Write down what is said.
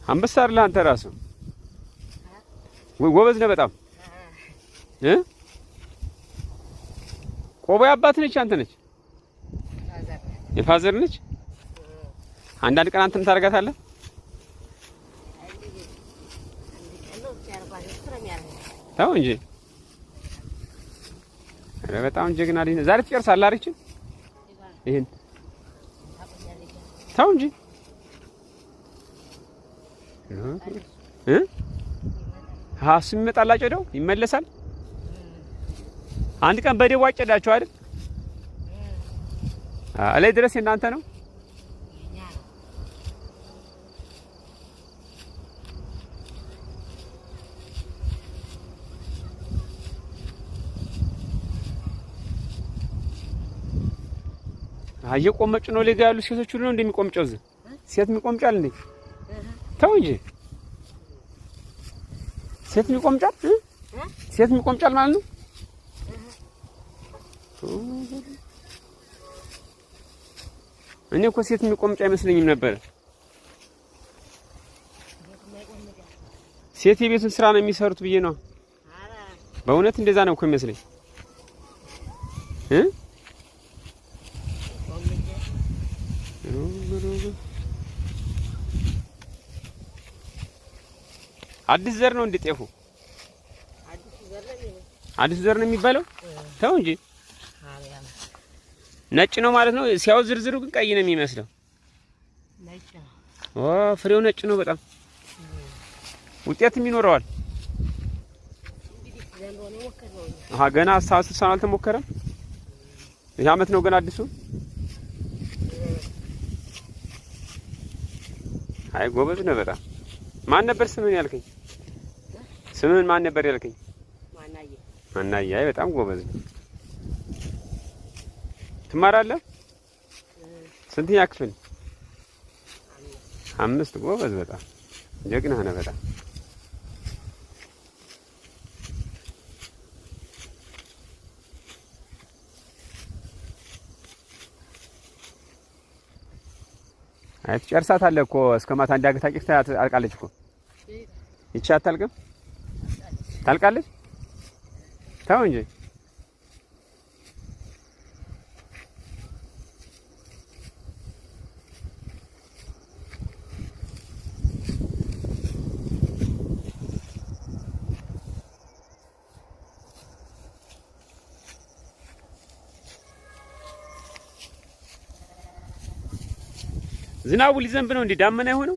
አንበሳ አይደል አንተ ራስህ? ጎበዝ ነህ በጣም ቆቦ አባት ነች አንተ ነች የፋዘር ነች። አንዳንድ ቀን አንተም ታረጋታለህ። ታው እንጂ አረ በጣም ጀግና ልጅ ነህ። ዛሬ ትጨርሳለህ አይደል? ይሄን ታው እንጂ ሀስም ይመጣላቸው ደው ይመለሳል። አንድ ቀን በደው አጨዳቸው አይደል? ላይ ድረስ እናንተ ነው። እየቆመጩ ነው ለጋ ያሉ ሴቶች ሁሉ ነው እንደሚቆምጨው እዚህ ሴት የሚቆምጫል እንዴ? ተው እንጂ ሴት የሚቆምጫል ሴት የሚቆምጫል ማለት ነው። እኔ እኮ ሴት የሚቆምጫ አይመስለኝም ነበር። ሴት የቤቱን ስራ ነው የሚሰሩት ብዬ ነው። በእውነት እንደዛ ነው እኮ የሚመስለኝ አዲስ ዘር ነው እንደ ጤፉ አዲስ ዘር ነው የሚባለው። ተው እንጂ ነጭ ነው ማለት ነው። ሲያው ዝርዝሩ ግን ቀይ ነው የሚመስለው። ነጭ ነው። ፍሬው ነጭ ነው በጣም ውጤትም ይኖረዋል። ገና አስተሳሰብ አልተሞከረም። ይሄ አመት ነው ገና አዲሱ። አይ ጎበዝ ነው በጣም። ማን ነበር ስምህን ያልከኝ? ስምህን ማን ነበር ያልከኝ? ማናየ። አይ በጣም ጎበዝ ነው። ትማራለህ? ስንተኛ ክፍል? 5 ጎበዝ በጣም ጀግና ነህ በጣም። አይ ትጨርሳታለህ እኮ እስከ ማታ እንዳገታቂፍ ታልቃለች እኮ ይቺ አታልቅም? ታልቃለች። ተው እንጂ ዝናቡ ሊዘንብ ነው እንዴ? ዳመና የሆነው